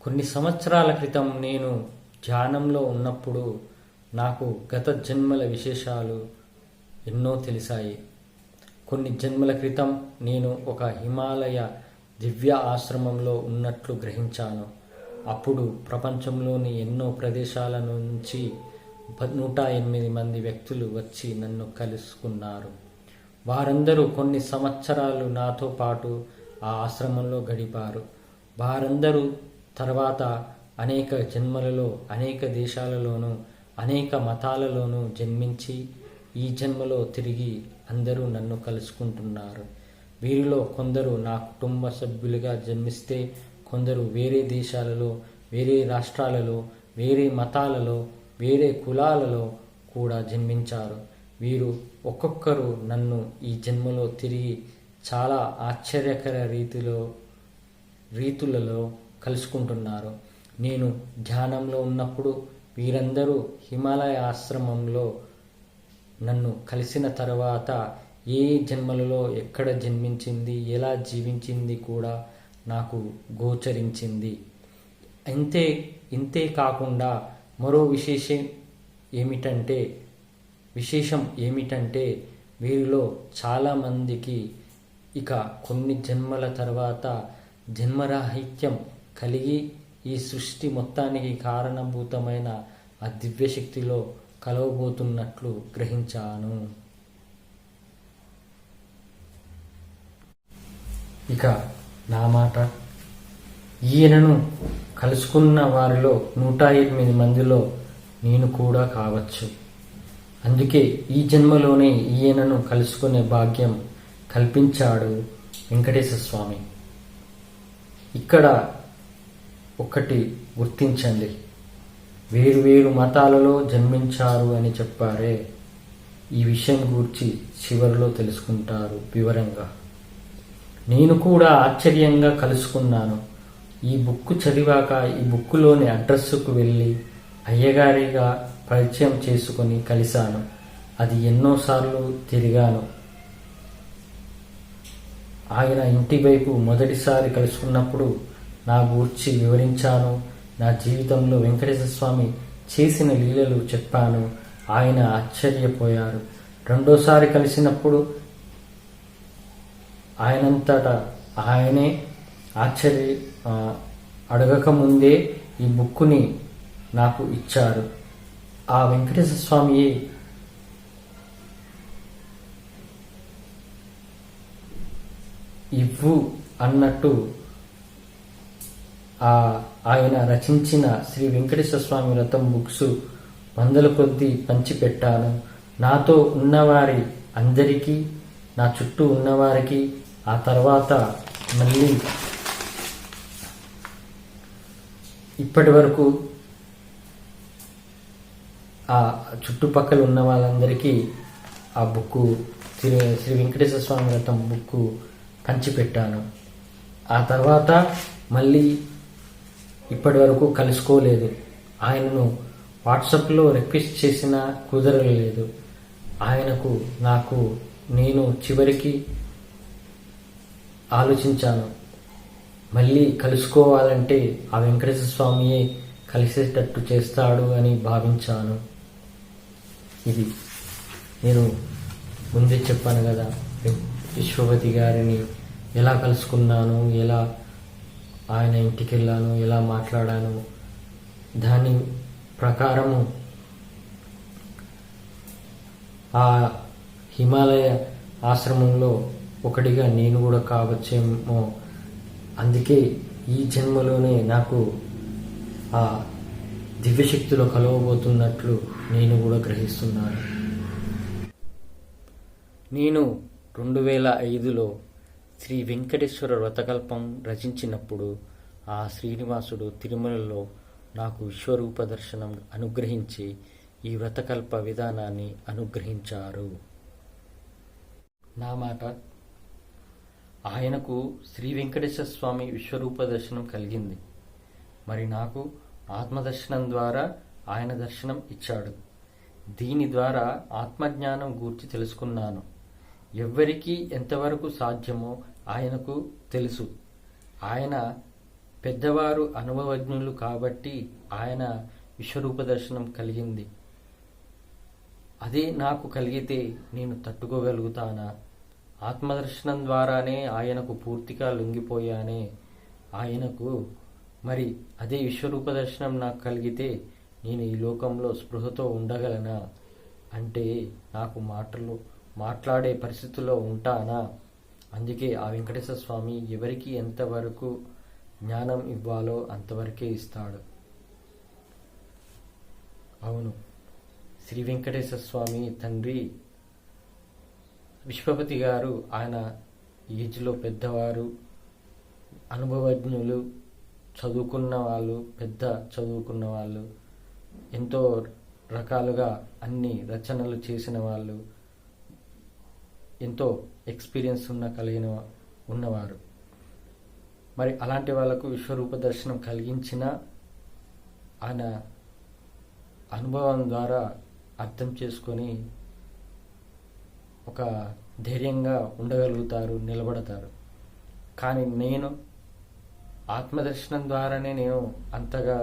కొన్ని సంవత్సరాల క్రితం నేను ధ్యానంలో ఉన్నప్పుడు నాకు గత జన్మల విశేషాలు ఎన్నో తెలిసాయి. కొన్ని జన్మల క్రితం నేను ఒక హిమాలయ దివ్య ఆశ్రమంలో ఉన్నట్లు గ్రహించాను. అప్పుడు ప్రపంచంలోని ఎన్నో ప్రదేశాల నుంచి 108 మంది వ్యక్తులు వచ్చి నన్ను కలుసుకున్నారు. వారందరూ కొన్ని సంవత్సరాలు నాతో పాటు ఆ ఆశ్రమంలో గడిపారు. వారందరూ తర్వాత అనేక జన్మలలో, అనేక దేశాలలోనూ, అనేక మతాలలోనూ జన్మించి ఈ జన్మలో తిరిగి అందరూ నన్ను కలుసుకుంటున్నారు. వీరిలో కొందరు నా కుటుంబ సభ్యులుగా జన్మిస్తే, కొందరు వేరే దేశాలలో, వేరే రాష్ట్రాలలో, వేరే మతాలలో, వేరే కులాలలో కూడా జన్మించారు. వీరు ఒక్కొక్కరు నన్ను ఈ జన్మలో తిరిగి చాలా ఆశ్చర్యకర రీతులలో కలుసుకుంటున్నారు. నేను ధ్యానంలో ఉన్నప్పుడు వీరందరూ హిమాలయ ఆశ్రమంలో నన్ను కలిసిన తర్వాత ఏ జన్మలలో ఎక్కడ జన్మించింది, ఎలా జీవించింది కూడా నాకు గోచరించింది. ఇంతే కాకుండా మరో విశేషం ఏమిటంటే వీరిలో చాలామందికి ఇక కొన్ని జన్మల తర్వాత జన్మరాహిత్యం కలిగి ఈ సృష్టి మొత్తానికి కారణభూతమైన ఆ దివ్యశక్తిలో కలవబోతున్నట్లు గ్రహించాను. ఇక నా మాట, ఈయనను కలుసుకున్న వారిలో 108 మందిలో నేను కూడా కావచ్చు. అందుకే ఈ జన్మలోనే ఈయనను కలుసుకునే భాగ్యం కల్పించాడు వెంకటేశ్వర స్వామి. ఇక్కడ ఒకటి గుర్తించండి, వేరు మతాలలో జన్మించారు అని చెప్పారే, ఈ విషయం గురించి చివరిలో తెలుసుకుంటారు వివరంగా. నేను కూడా ఆశ్చర్యంగా కలుసుకున్నాను. ఈ బుక్ చదివాక ఈ బుక్కులోని అడ్రస్కు వెళ్ళి అయ్యగారిగా పరిచయం చేసుకొని కలిశాను. అది ఎన్నోసార్లు తిరిగాను. ఆయన ఇంటి వైపు మొదటిసారి కలుసుకున్నప్పుడు నా గూర్చి వివరించాను. నా జీవితంలో వెంకటేశ్వర స్వామి చేసిన లీలలు చెప్పాను. ఆయన ఆశ్చర్యపోయారు. రెండోసారి కలిసినప్పుడు ఆయనంతటా ఆయనే అడగకముందే ఈ బుక్కుని నాకు ఇచ్చారు. ఆ వెంకటేశ్వర స్వామియే ఇవ్వు అన్నట్టు ఆయన రచించిన శ్రీ వెంకటేశ్వర స్వామి వ్రతం బుక్స్ వందల కొద్దీ పంచిపెట్టాను. నాతో ఉన్నవారి అందరికీ, నా చుట్టూ ఉన్నవారికి, ఆ తర్వాత మళ్ళీ ఇప్పటి వరకు ఆ చుట్టుపక్కల ఉన్న వాళ్ళందరికీ ఆ బుక్కు శ్రీ వెంకటేశ్వర స్వామి వ్రతం బుక్కు పంచిపెట్టాను. ఆ తర్వాత మళ్ళీ ఇప్పటి వరకు కలుసుకోలేదు. ఆయనను వాట్సాప్లో రిక్వెస్ట్ చేసినా కుదరలేదు. ఆయనకు నాకు నేను చివరికి ఆలోచించాను, మళ్ళీ కలుసుకోవాలంటే ఆ వెంకటేశ్వర స్వామియే కలిసేటట్టు చేస్తాడు అని భావించాను. ఇది నేను ముందే చెప్పాను కదా, విశ్వపతి గారిని ఎలా కలుసుకున్నాను, ఎలా ఆయన ఇంటికి వెళ్ళాను, ఎలా మాట్లాడాను, దాని ప్రకారము ఆ హిమాలయ ఆశ్రమంలో ఒకటిగా నేను కూడా కావచ్చేమో. అందుకే ఈ జన్మలోనే నాకు ఆ దివ్యశక్తిలో కలవబోతున్నట్లు నేను కూడా గ్రహిస్తున్నాను. నేను 2005లో శ్రీ వెంకటేశ్వర వ్రతకల్పం రచించినప్పుడు ఆ శ్రీనివాసుడు తిరుమలలో నాకు విశ్వరూప దర్శనం అనుగ్రహించి ఈ వ్రతకల్ప విధానాన్ని అనుగ్రహించారు. నా మాట, ఆయనకు శ్రీ వెంకటేశ్వర స్వామి విశ్వరూప దర్శనం కలిగింది. మరి నాకు ఆత్మదర్శనం ద్వారా ఆయన దర్శనం ఇచ్చాడు. దీని ద్వారా ఆత్మజ్ఞానం గూర్చి తెలుసుకున్నాను. ఎవ్వరికీ ఎంతవరకు సాధ్యమో ఆయనకు తెలుసు. ఆయన పెద్దవారు, అనుభవజ్ఞులు కాబట్టి ఆయన విశ్వరూప దర్శనం కలిగింది. అదే నాకు కలిగితే నేను తట్టుకోగలుగుతానా? ఆత్మదర్శనం ద్వారానే ఆయనకు పూర్తిగా లొంగిపోయానే ఆయనకు. మరి అదే విశ్వరూప దర్శనం నాకు కలిగితే నేను ఈ లోకంలో స్పృహతో ఉండగలనా? అంటే నాకు మాట్లాడే పరిస్థితుల్లో ఉంటానా? అందుకే ఆ వెంకటేశ్వర స్వామి ఎవరికి ఎంతవరకు జ్ఞానం ఇవ్వాలో అంతవరకే ఇస్తాడు. అవును, శ్రీ వెంకటేశ్వర స్వామి తండ్రి విశ్వపతి గారు ఆయన ఏజ్లో పెద్దవారు, అనుభవజ్ఞులు, చదువుకున్న వాళ్ళు, పెద్ద చదువుకున్న వాళ్ళు, ఎంతో రకాలుగా అన్ని రచనలు చేసిన వాళ్ళు, ఎంతో ఎక్స్పీరియన్స్ ఉన్నవారు. మరి అలాంటి వాళ్ళకు విశ్వరూప దర్శనం కలిగించిన ఆయన అనుభవం ద్వారా అర్థం చేసుకొని ఒక ధైర్యంగా ఉండగలుగుతారు, నిలబడతారు. కానీ నేను ఆత్మదర్శనం ద్వారానే నేను అంతగా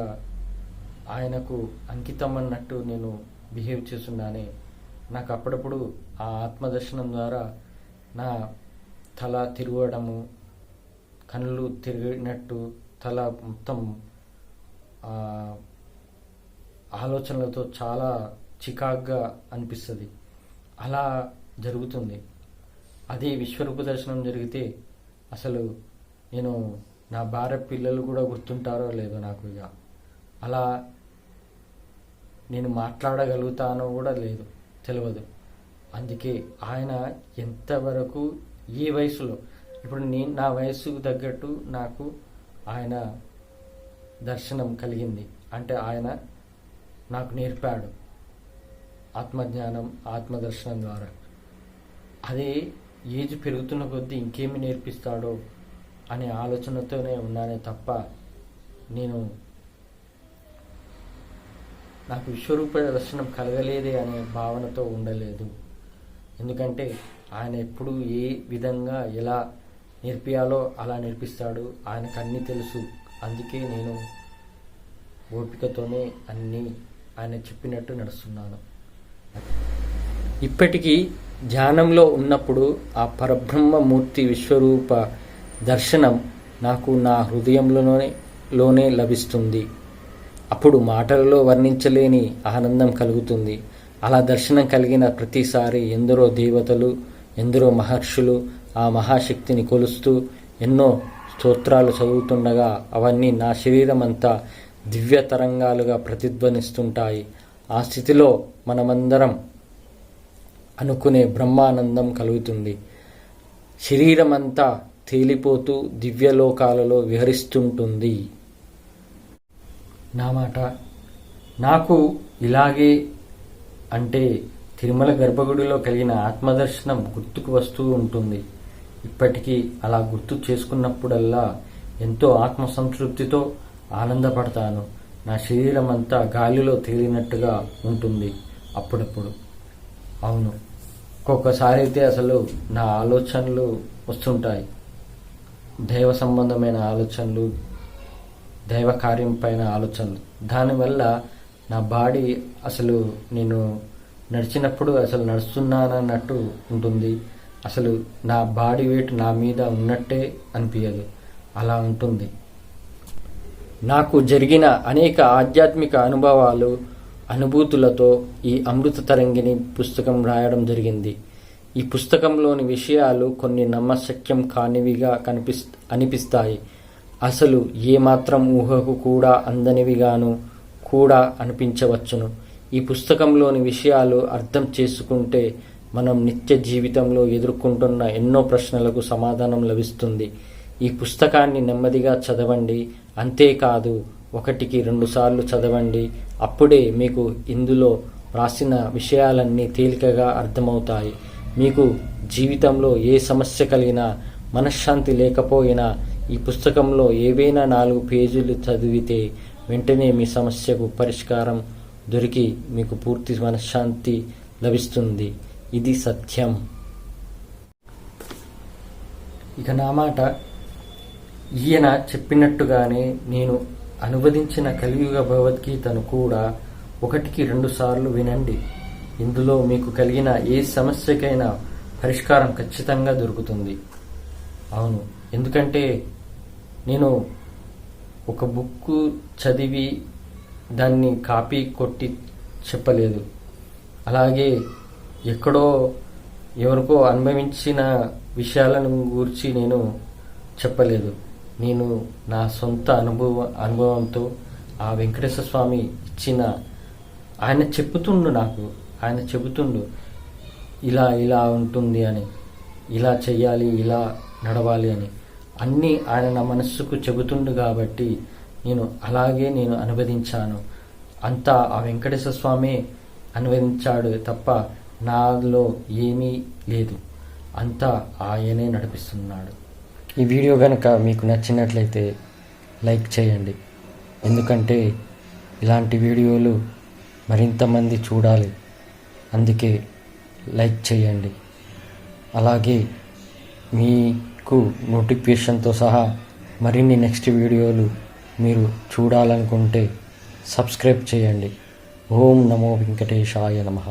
ఆయనకు అంకితం అన్నట్టు నేను బిహేవ్ చేస్తున్నానే. నాకు అప్పుడప్పుడు ఆ ఆత్మదర్శనం ద్వారా నా తల తిరగడము, కళ్ళు తిరిగినట్టు, తల మొత్తం ఆలోచనలతో చాలా చికాగ్గా అనిపిస్తుంది. అలా జరుగుతుంది. అదే విశ్వరూప దర్శనం జరిగితే అసలు నేను నా భార్య పిల్లలు కూడా గుర్తుంటారో లేదో నాకు. ఇక అలా నేను మాట్లాడగలుగుతానో కూడా లేదు, తెలియదు. అందుకే ఆయన ఎంతవరకు ఏ వయసులో, ఇప్పుడు నా వయసుకు తగ్గట్టు నాకు ఆయన దర్శనం కలిగింది. అంటే ఆయన నాకు నేర్పాడు ఆత్మజ్ఞానం, ఆత్మదర్శనం ద్వారా. అదే ఏజ్ పెరుగుతున్న కొద్దీ ఇంకేమి నేర్పిస్తాడో అనే ఆలోచనతోనే ఉన్నానే తప్ప నాకు విశ్వరూప దర్శనం కలగలేదే అనే భావనతో ఉండలేదు. ఎందుకంటే ఆయన ఎప్పుడు ఏ విధంగా ఎలా నేర్పియాలో అలా నేర్పిస్తాడు. ఆయనకు అన్నీ తెలుసు. అందుకే నేను ఓపికతోనే అన్నీ ఆయన చెప్పినట్టు నడుస్తున్నాను. ఇప్పటికీ ధ్యానంలో ఉన్నప్పుడు ఆ పరబ్రహ్మమూర్తి విశ్వరూప దర్శనం నాకు నా హృదయంలోనే లభిస్తుంది. అప్పుడు మాటలలో వర్ణించలేని ఆనందం కలుగుతుంది. అలా దర్శనం కలిగిన ప్రతిసారి ఎందరో దేవతలు, ఎందరో మహర్షులు ఆ మహాశక్తిని కొలుస్తూ ఎన్నో స్తోత్రాలు చదువుతుండగా అవన్నీ నా శరీరం అంతా దివ్య తరంగాలుగా ప్రతిధ్వనిస్తుంటాయి. ఆ స్థితిలో మనమందరం అనుకునే బ్రహ్మానందం కలుగుతుంది. శరీరం అంతా తేలిపోతూ దివ్యలోకాలలో విహరిస్తుంటుంది. నా మాట నాకు ఇలాగే అంటే తిరుమల గర్భగుడిలో కలిగిన ఆత్మదర్శనం గుర్తుకు వస్తూ ఉంటుంది. ఇప్పటికీ అలా గుర్తు చేసుకున్నప్పుడల్లా ఎంతో ఆత్మసంతృప్తితో ఆనందపడతాను. నా శరీరం అంతా గాలిలో తేలినట్టుగా ఉంటుంది అప్పుడప్పుడు. అవును, ఒక్కొక్కసారి అయితే అసలు నా ఆలోచనలు వస్తుంటాయి, దైవ సంబంధమైన ఆలోచనలు, దైవ కార్యం పైన ఆలోచనలు. దానివల్ల నా బాడీ అసలు నేను నడిచినప్పుడు అసలు నడుస్తున్నానన్నట్టు ఉంటుంది. అసలు నా బాడీ వెయిట్ నా మీద ఉన్నట్టే అనిపించదు, అలా ఉంటుంది. నాకు జరిగిన అనేక ఆధ్యాత్మిక అనుభవాలు, అనుభూతులతో ఈ అమృత తరంగిణి పుస్తకం రాయడం జరిగింది. ఈ పుస్తకంలోని విషయాలు కొన్ని నమ్మశక్యం కానివిగా అనిపిస్తాయి. అసలు ఏమాత్రం ఊహకు కూడా అందనివిగాను కూడా అనిపించవచ్చును. ఈ పుస్తకంలోని విషయాలు అర్థం చేసుకుంటే మనం నిత్య జీవితంలో ఎదుర్కొంటున్న ఎన్నో ప్రశ్నలకు సమాధానం లభిస్తుంది. ఈ పుస్తకాన్ని నెమ్మదిగా చదవండి, అంతేకాదు 1-2 సార్లు చదవండి. అప్పుడే మీకు ఇందులో రాసిన విషయాలన్నీ తేలికగా అర్థమవుతాయి. మీకు జీవితంలో ఏ సమస్య కలిగినా, మనశ్శాంతి లేకపోయినా ఈ పుస్తకంలో ఏవైనా 4 పేజీలు చదివితే వెంటనే మీ సమస్యకు పరిష్కారం దొరికి మీకు పూర్తి మనశ్శాంతి లభిస్తుంది. ఇది సత్యం. ఇక నా మాట, ఈయన చెప్పినట్టుగానే నేను అనువదించిన కలియుగ భగవద్గీతను కూడా 1-2 సార్లు వినండి. ఇందులో మీకు కలిగిన ఏ సమస్యకైనా పరిష్కారం ఖచ్చితంగా దొరుకుతుంది. అవును, ఎందుకంటే నేను ఒక బుక్ చదివి దాన్ని కాపీ కొట్టి చెప్పలేదు. అలాగే ఎక్కడో ఎవరికో అనుభవించిన విషయాలను గురించి నేను చెప్పలేదు. నేను నా సొంత అనుభవంతో ఆ వెంకటేశ్వర స్వామి ఇచ్చిన, ఆయన చెబుతుండు ఇలా ఇలా ఉంటుంది అని, ఇలా చెయ్యాలి, ఇలా నడవాలి అని అన్నీ ఆయన నా మనస్సుకు చెబుతుండు కాబట్టి నేను అనువదించాను. అంతా ఆ వెంకటేశ్వర స్వామి అనువదించాడు తప్ప నాలో ఏమీ లేదు, అంతా ఆయనే నడిపిస్తున్నాడు. ఈ వీడియో కనుక మీకు నచ్చినట్లయితే లైక్ చేయండి, ఎందుకంటే ఇలాంటి వీడియోలు మరింతమంది చూడాలి, అందుకే లైక్ చేయండి. అలాగే మీకు నోటిఫికేషన్తో సహా మరిన్ని నెక్స్ట్ వీడియోలు మీరు చూడాలనుకుంటే సబ్స్క్రైబ్ చేయండి. ఓం నమో వెంకటేశాయ నమః.